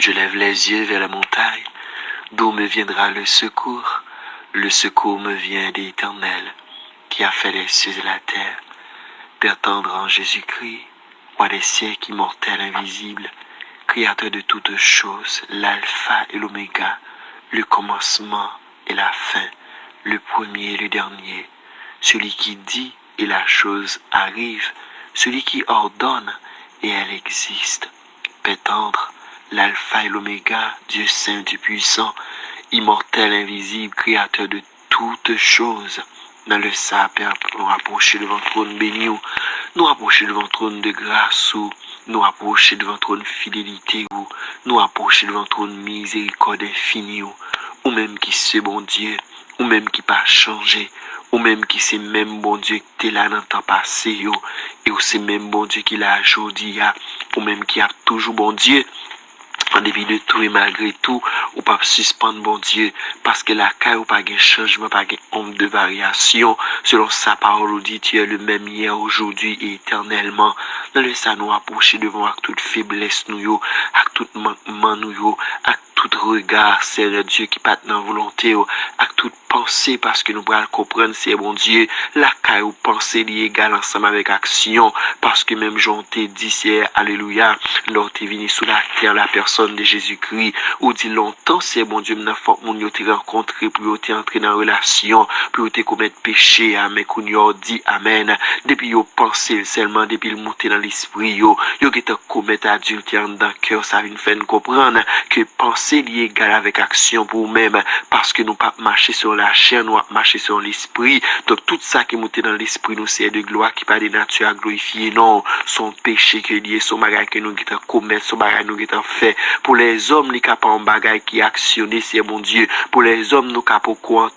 Je lève les yeux vers la montagne, d'où me viendra le secours. Le secours me vient de l'Éternel, qui a fait les cieux et la terre. Père tendre en Jésus-Christ, roi des siècles immortel invisible, créateur de toutes choses, l'alpha et l'oméga, le commencement et la fin, le premier et le dernier, celui qui dit et la chose arrive, celui qui ordonne et elle existe. Père tendre, l'alpha et l'oméga, Dieu saint, Dieu puissant, immortel, invisible, créateur de toutes choses. Dans le sang, Père, nous rapprocher devant le trône béni, nous rapprocher devant le trône de grâce, nous rapprocher devant le trône fidélité, nous rapprocher devant le trône miséricorde infinie, ou même qui c'est bon Dieu, ou même qui pas changé, ou même qui c'est même bon Dieu qui était là dans le temps passé, et ou c'est même bon Dieu qui l'a aujourd'hui, ou même qui a toujours bon Dieu. En dépit de tout et malgré tout, ou pas suspendre bon Dieu, parce que la caille ou pas de changement, pas de ombre de variation, selon sa parole, dit tu es le même hier, aujourd'hui et éternellement. Dans le ça nous approcher devant avec toute faiblesse nous, avec tout manquement nous, avec tout regard, c'est le Dieu qui pat dans volonté, avec toute pensée, parce que nous pourrons comprendre, c'est bon Dieu, la caille ou pensée est égale ensemble avec action, parce que même Jean t'ai dit, c'est alléluia, lors t'es venu sous la terre, la personne de Jésus-Christ, ou dit longtemps, c'est bon Dieu, n'a pas mon yo te rencontré, pour te entrer dans relation, pour te commettre péché, amen, qu'on yo dit amen, depuis yo pensé seulement, depuis le monter dans l'esprit, yo qui te commettre adultère dans le cœur, ça vient faire comprendre que penser est égal avec action pour nous-mêmes, parce que nous pas marcher sur la chair, nous marcher sur l'esprit, donc tout ça qui monte dans l'esprit, nous c'est de gloire, qui pas de nature à glorifier, non, son péché que lié, son bagage que nous qui te commettre, son bagage nous qui te fait. Pour les hommes, les capables en bagaille qui actionnent, c'est mon Dieu. Pour les hommes, nous capables quoi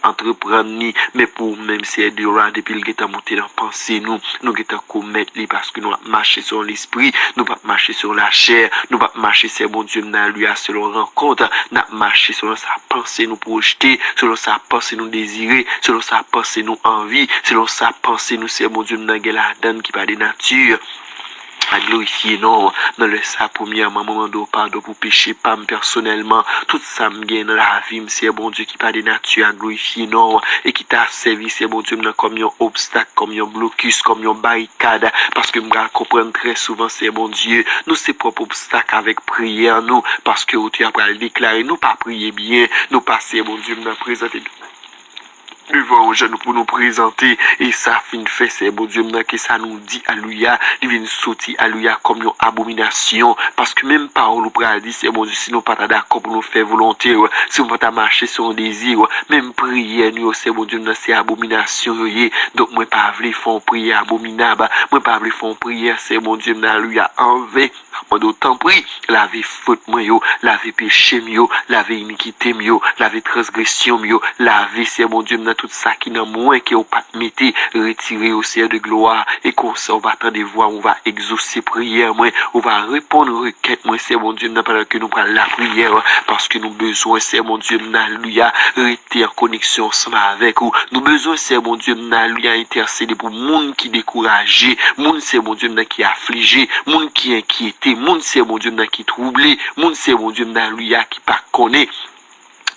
entreprendre ni, mais pour même c'est de là depuis le guetta monter dans pensée nous guetta commettre li parce que nous marcher sur l'esprit, nous pas marcher sur la chair, nous pas marcher c'est mon Dieu dans lui à selon rencontre, n'a marcher selon sa pensée nous projeter, selon sa pensée nous désirer, selon sa pensée nous envie, selon sa pensée nous c'est mon Dieu dans la donne qui pas de nature. À glorifier non dans le sa premièrement moment de pardon pour pécher pas personnellement tout ça me gagne dans la vie c'est bon Dieu qui pas de nature à glorifier non et qui t'a servi c'est bon Dieu comme un obstacle comme un blocus comme un barricade parce que me comprendre très souvent c'est bon Dieu nous c'est propre obstacle avec prière nous parce que tu as le déclarer nous pas prier bien nous passer bon Dieu nous présenter devant aux jeunes pour nous présenter et ça fin fait c'est bon Dieu maintenant que ça nous dit alléluia il vient sortir alléluia comme une abomination parce que même parole pour dire c'est bon Dieu si nous pas d'accord pour nous faire volonté si on pas marcher sur un désir même prière nous c'est bon Dieu maintenant c'est abomination donc moi pas vle font prière abominable moi pas vle font prière c'est bon Dieu maintenant alléluia envers d'autant prie laver faute moi yo laver péché yo laver iniquité yo laver transgression yo laver c'est bon Dieu maintenant tout ça qui n'a moins qui au pas mettre retirer au ciel de gloire et qu'on ça on va attendre voix on va exaucer prière moi on va répondre requête moi c'est bon Dieu n'a pas que nous prendre la prière parce que nous besoin c'est bon Dieu alléluia rester en connexion ensemble avec ou nous besoin c'est bon Dieu alléluia intercéder pour monde qui découragé monde c'est bon Dieu qui affligé monde qui inquiété monde c'est bon Dieu qui troublé monde c'est bon Dieu alléluia qui pas connaît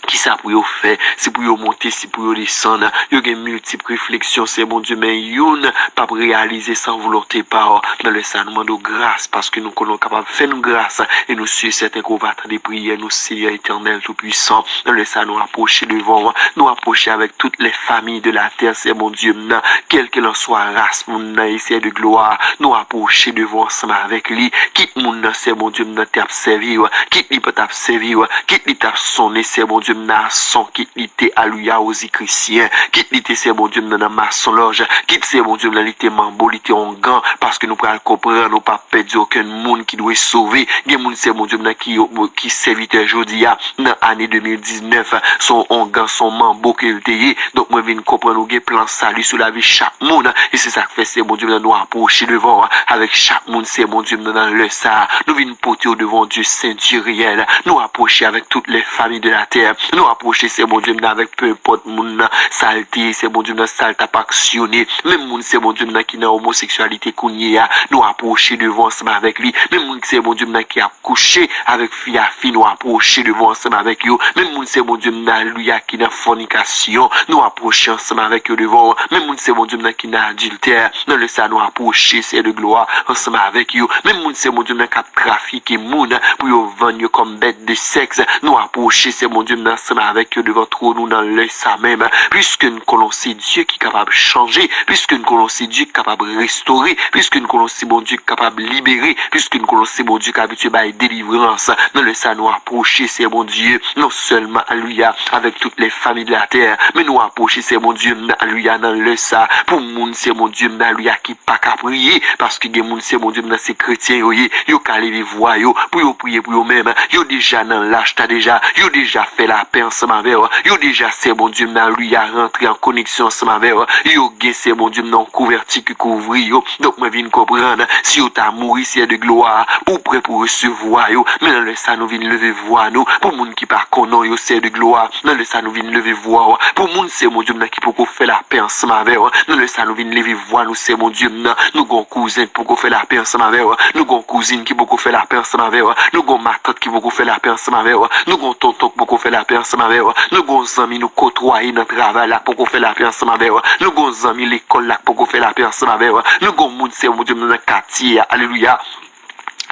qui ça pour yo faire c'est pour yo monter c'est pour yo descendre yo gen multiples réflexions c'est bon Dieu mais youn pas réaliser sans volonté par dans le sang demande grâce parce que nous sommes capables faire nous grâce et nous sommes certains qu'on va attendre des prières nous Seigneur éternel tout puissant dans le sang nous approcher devant nous approcher avec toutes les familles de la terre c'est mon Dieu quel que l'en soit race mon ici de gloire nous approcher devant ensemble avec lui qui mon c'est mon Dieu t'a servi qui il peut t'a servi qui il t'a sonné c'est mon Dieu son qui était alléluia aux chrétiens qui était c'est bon Dieu dans maçon loge qui c'est bon Dieu dans l'été mambo l'été ongan parce que nous pral comprendre nous pas perdre aucun monde qui doit sauver des monde c'est bon Dieu qui serviteur aujourd'hui dans année 2019 son ongan son mambo que était donc moi viens comprendre nous plan salut sur la vie chaque monde et c'est ça que fait c'est bon Dieu nous approcher devant avec chaque monde c'est bon Dieu dans le ça nous venons porter devant Dieu Saint Dieu réel nous approcher avec toutes les familles de la terre Nous approcher, c'est bon Dieu, avec peu importe moun saleté, c'est bon Dieu, sale t'a pas actionné. Même moun, c'est bon Dieu, qui n'a homosexualité kounye a, nous approcher devant ensemble avec lui. Même moun, c'est bon Dieu, qui a couché avec fille à fille, nous approcher devant ensemble avec lui. Même moun, c'est bon Dieu, lui qui n'a fornication, nous approcher ensemble avec eux devant. Même moun, c'est bon Dieu, qui n'a adultère, nous le ça nous approcher, c'est de gloire ensemble avec eux. Même moun, c'est bon Dieu, qui a trafiqué moun pour yo vendre comme bête de sexe, nous approcher, c'est bon Dieu, ensemble avec eux devant trop nous dans l'œil ça même. Puisque nous connaissons Dieu qui est capable de changer, puisque nous connaissons Dieu qui est capable de restaurer, puisque nous connaissons bon Dieu qui est capable de libérer, puisque nous connaissons bon Dieu qui est habitué à la délivrance, nous le ça nous approcher, c'est bon Dieu, non seulement alléluia avec toutes les familles de la terre, mais nous approcher, c'est bon Dieu, alléluia dans le ça, pour moun c'est bon Dieu, alléluia qui pas qu'à prier, parce que les moun c'est bon Dieu dans ces chrétiens, yo qu'à lever voix yo, pour yo prier pour eux même, yo déjà dans l'âge t'as déjà, yo déjà fait la paix ensemble avec yo déjà c'est bon Dieu, alléluia rentrer en connexion ensemble avec yo gè c'est bon Dieu non couverti qui couvre yo, donc moi viens comprendre, si yo t'a mouru c'est de gloire, pour prêt pour recevoir yo, mais dans le ça nous vient lever voix nous, pour moun qui pas connaît yo c'est de gloire, dans le ça nous vient lever voix, pour moun c'est mon Dieu qui pour faire la paix ensemble avec dans le ça nous vient lever voix nous c'est mon Dieu nous gon cousin pour faire la paix ensemble avec nous gon cousine qui pour faire la paix ensemble avec nous gon ma tante qui pour faire la paix ensemble avec nous gon tonton pour faire la paix ensemble avec nous gon amis nous côtoyer dans travail là pour faire la paix ensemble avec nous gon amis l'école là pour faire la paix ensemble avec nous gon moun c'est mon Dieu dans le quartier alléluia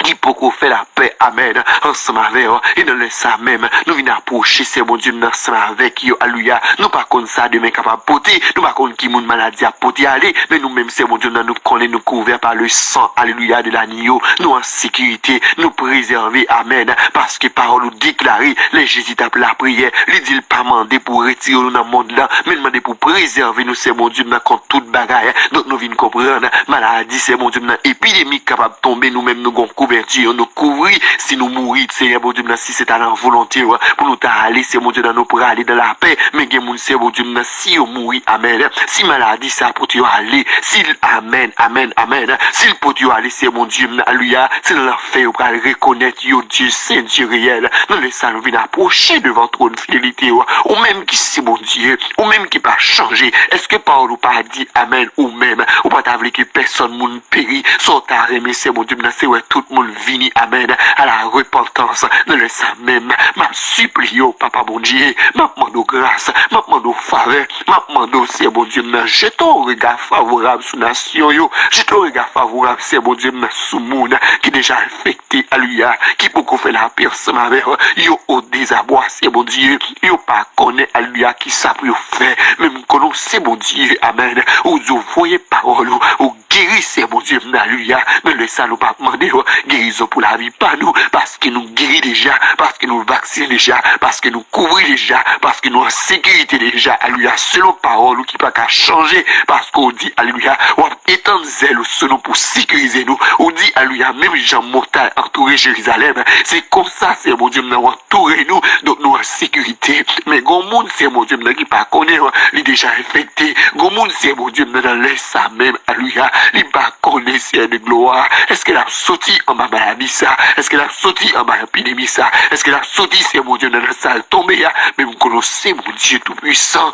qui peut faire la paix, amen, ensemble avec eux, et dans le ça même, nous venons approcher, c'est bon Dieu, ensemble avec eux, alléluia, nous pas comme ça, demain capable de porter, nous pas comme qui moun maladie à porter aller, mais nous même, c'est bon Dieu, nous connaissons, nous couverts par le sang, alléluia, de l'agneau, nous en sécurité, nous préserver, amen, parce que parole nous déclarer, les Jésus tape la prière, il dit pas demander pour retirer nous dans le monde là, mais demander pour préserver nous, c'est bon Dieu, contre toute bagaille, donc nous venons comprendre, maladie, c'est bon Dieu, épidémie capable de tomber, nous même, nous gon couverture, nous couvrir, si nous mourir, Seigneur, bon Dieu, si c'est à la volonté, pour nous aller, c'est mon Dieu, nous pour aller dans la paix, mais que mon c'est bon Dieu, si on mourir, amen, si maladie, ça pour tu aller, si, amen, amen, amen, si le pour tu aller, c'est mon Dieu, alléluia, c'est dans l'enfer, pour reconnaître, yo Dieu, Saint Dieu réel, nous laissons nous venir approcher devant ton fidélité, ou même qui c'est mon Dieu, ou même qui pas changer, est-ce que Paul ou pas dit, amen, ou même, ou pas t'avouer que personne moun périt, sans ta remis, c'est mon Dieu, c'est ouais, tout le monde vini, amen, à la repentance, ne le ça même, m'a supplie, papa bon Dieu, m'a demandé grâce, m'a demandé faveur, m'a demandé c'est bon Dieu, j'ai ton regard favorable sur nation, j'ai ton regard favorable, c'est bon Dieu, sous monde, qui déjà affecté, alléluia, qui peut faire la personne avec, yo au désarroi, c'est bon Dieu, yo pas connaît, alléluia, qui ça pour faire, même qu'on c'est bon Dieu, amen, ou vous voyez parole, ou guérissez, mon Dieu, alléluia, mais le ça nous pas demander, guérison pour la vie, pas nous, parce que nous guérit déjà, parce que nous vaccinons déjà, parce que nous couvrons déjà, parce que nous en sécurité déjà, alléluia, selon parole, qui pas qu'à changer, parce qu'on dit, alléluia, on étend zèle sur nous pour sécuriser nous, on dit, alléluia, même Jean Mortal entouré Jérusalem, c'est comme ça, c'est mon Dieu, nous entouré nous, donc nous en sécurité, mais grand monde, c'est mon Dieu, qui pas connaît, il est déjà infecté, grand monde, c'est mon Dieu, dans l'air ça même, alléluia, il pas connaît, c'est de gloire, est-ce qu'elle a sauté en bas maladie ça, est-ce qu'elle a sauté en bas épidémie ça, est-ce qu'elle a sauté, c'est mon Dieu, dans la salle tombée, mais vous connaissez, mon Dieu tout puissant,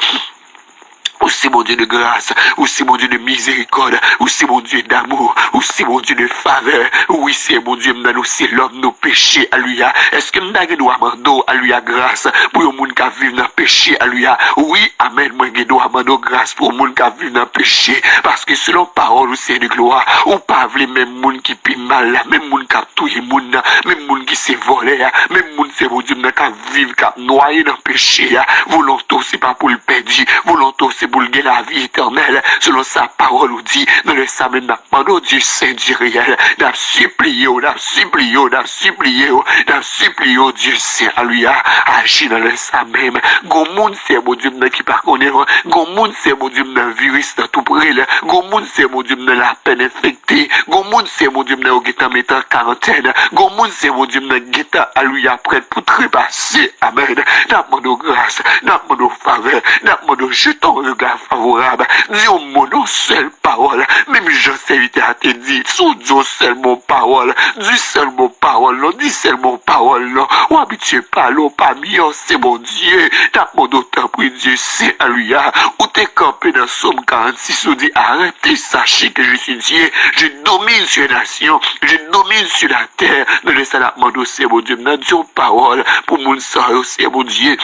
aussi mon Dieu de grâce, aussi mon Dieu de miséricorde, aussi mon Dieu d'amour, aussi mon Dieu de faveur, oui c'est mon Dieu, nous c'est l'homme nos péchés, alléluia, est-ce que nous doit demander, alléluia, grâce, pour le monde qui vit dans le péché, alléluia, oui, amen, moi je dois demander grâce pour le monde qui vit dans le péché, parce que selon parole, c'est de gloire, ou pas le même monde qui pille mal, même monde qui a tué monde, même monde qui s'est volé, même monde c'est mon Dieu, qui vit, qui noyé dans le péché, volonté c'est pas pour le perdre, volonté c'est pour gagner la vie éternelle, selon sa parole ou dit, dans le samet n'a pas Dieu Saint Dieu réel, n'a supplié, n'a supplié, n'a supplié, n'a supplié, Dieu Saint, alléluia, agit dans le samet, gon monde c'est mon Dieu qui pas connaît, gon monde c'est mon Dieu dans virus dans tout près, gon monde c'est mon Dieu dans la peine infectée, gon monde c'est mon Dieu dans guetta mettant en quarantaine, gon monde c'est mon Dieu dans guetta, alléluia, prêt pour trépasser, amen, n'a demandé grâce, n'a demandé faveur, n'a demandé jeton regard favorable. Dis au mot non seule parole. Même Jean serviteur a te dit, sous Dieu seul mon parole. Dis seul mon parole, non, dis seul mon parole, non. Ou habitué par l'eau, pas mieux, c'est mon Dieu. T'as mon autant pris Dieu, c'est alléluia. Ou t'es campé dans Somme 46, ou dit, arrêtez, sachez que je suis Dieu. Je domine sur les nations, je domine sur la terre. Ne laissez la demande, c'est mon Dieu. N'a Dieu parole pour mon sang, c'est mon Dieu.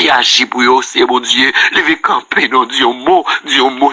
Et agit pour eux, c'est mon Dieu. Levez camper, non, Dieu mot,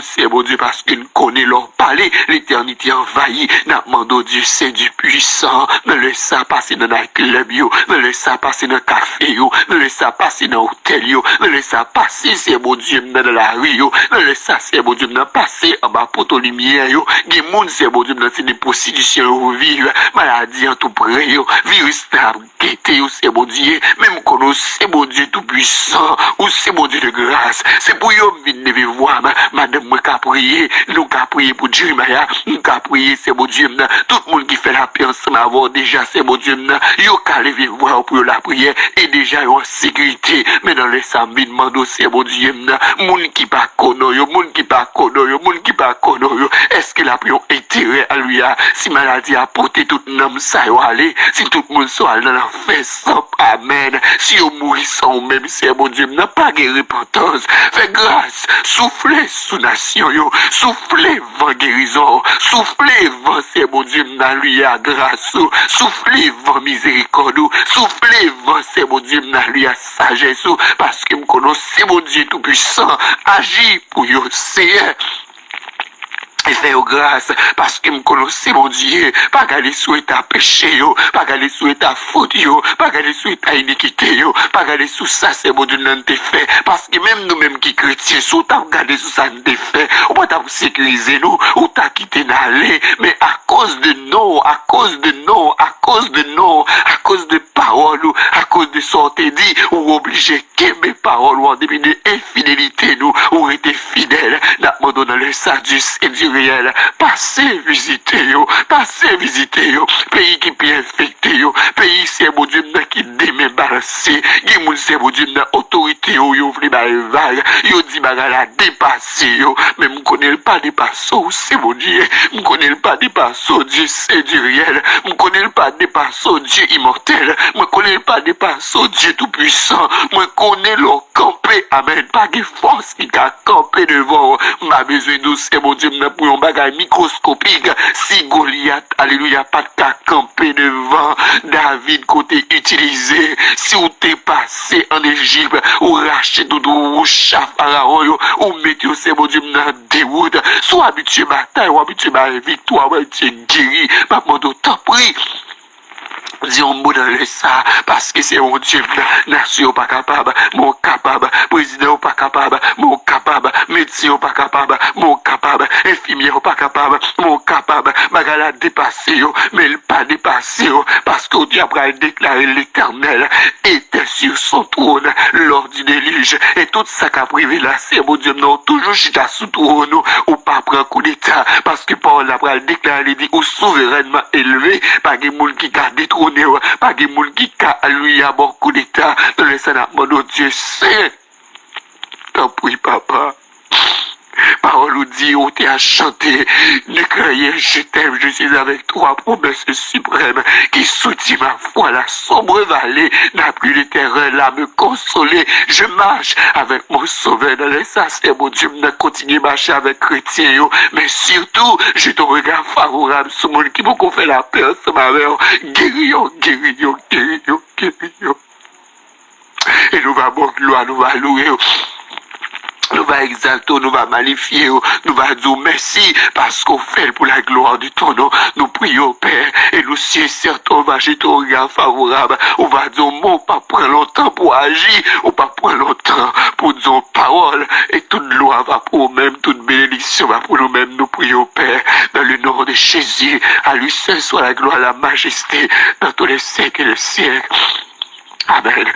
c'est mon Dieu, parce qu'il connaît leur palais, l'éternité envahie. N'a demandé Dieu, c'est du puissant. Ne laisse ça passer dans la club, yo. Ne laisse ça passer dans le café, yo. Ne laisse ça passer dans l'hôtel, yo. Ne laisse ça passer, c'est mon Dieu, dans la rue, yo. Ne laisse ça, c'est mon Dieu, dans passer en bas pour ton lumière, yo. Des monde, c'est mon Dieu, dans des prostitutions, où vivre, maladie en tout près, yo. Virus, n'a guetté, yo, c'est mon Dieu. Même qu'on c'est mon Dieu tout puissant. Ou c'est mon Dieu de grâce. C'est pour eux que vous voir, madame, moi, qu'a prié, nous qu'a prié pour Jeremiah, nous qu'a prié, c'est mon Dieu, tout le monde qui fait la paix ensemble avant, déjà, c'est mon Dieu, yo qu'a levé voir pour la prière, et déjà, en sécurité, mais dans les samedis, demande, c'est mon Dieu, moun qui pas connu, moun qui pas connu, moun qui pas connu, est-ce que la prière intérêt à lui, si maladie a porté tout le monde, ça y aller, si tout le monde soit dans l'enfer, sans amen, si on mourit sans même, c'est mon Dieu, n'a pas de repentance. Fais grâce, soufflez sous nation, yo. Soufflez vent guérison. Soufflez vent, c'est mon Dieu, n'a lui à grâce. Soufflez vent miséricorde. Soufflez vent, c'est mon Dieu, n'a lui à sagesse. Parce que me connais, c'est mon Dieu tout puissant. Agis pour yo, Seigneur. Et fais grâce, parce que me connaissez mon Dieu, pas garder sous ta péché, yo, pas garder sous ta faute, yo, pas garder sous ta iniquité, yo, pas garder sous ça, c'est mon Dieu, non t'es fait, parce que même nous-mêmes qui chrétiens, sous t'as regardé sous ça, t'es fait, ou pas t'as sécurisé nous, ou t'as quitté d'aller, mais à cause de nous, à cause de nous, à cause de nous, à cause de paroles, ou à cause de sortie dit, ou obligé qu'aimer paroles, ou en dépit de infidélité, nous, ou été fidèle, n'a dans le sadus et du réel, passez visiter yo, pays qui peut infecté yo, pays c'est mon Dieu qui démé balancé, qui moun c'est mon Dieu autorité yo vle ba vague, yo dit bagala dépassé yo, mais me connaît pas dépassé, c'est mon Dieu, me connaît pas dépassé, Dieu c'est du réel, me connaît pas dépassé, Dieu immortel, me connaît pas dépassé, Dieu tout puissant, me connaît le camper, amen, pas de force qui a campé devant, m'a besoin de c'est mon Dieu pour un bagage microscopique. Si Goliath, alléluia, pas de cas campé devant David côté utilisé, si vous t'es passé en Égypte, ou racheté tout ou chaf Pharaon, ou mettez c'est mon Dieu dans des routes, soit habitué bataille, ou habitué à victoire, ou habitué guéri, pas mon temps pris. Dis un mot dans le ça, parce que c'est mon Dieu, nation pas capable, mon capable, président pas capable, mon capable, médecin pas capable, mon capable, infirmier pas capable, mon capable, bagala dépassé, mais il pas dépassé, parce que Dieu a déclaré l'Éternel était sur son trône lors du déluge, et tout ça qu'a privé là, c'est mon Dieu, non, toujours chita sous trône, ou pas prendre coup d'état, parce que Paul a déclaré, il dit, ou souverainement élevé, pas de monde qui a détrôné, pas de monde qui a lui à beaucoup d'état, dans le Sénat, mon Dieu, c'est, t'en prie, papa. Parole nous dit, on t'a chanté, ne craignez, je t'aime, je suis avec toi, promesse suprême, qui soutient ma foi, la sombre vallée, n'a plus de terreur, là, me consoler, je marche avec mon sauveur, dans les c'est mon Dieu, je continue à marcher avec chrétien, mais surtout, j'ai ton regard favorable sur mon qui m'a fait la paix, ce malheur, guérillon, guérillon, guérillon, guérillon. Et nous va bon gloire, nous va louer. Nous va exalter, nous va magnifier, nous va dire merci parce qu'on fait pour la gloire du ton nom. Nous prions, Père, et nous sommes certains, on va jeter un regard favorable. On va dire, on pas prendre longtemps pour agir, on pas prendre longtemps pour dire parole. Et toute loi va pour nous-mêmes, toute bénédiction va pour nous-mêmes. Nous prions, Père, dans le nom de Jésus. À lui seul soit la gloire, la majesté, dans tous les siècles et les siècles. Amen.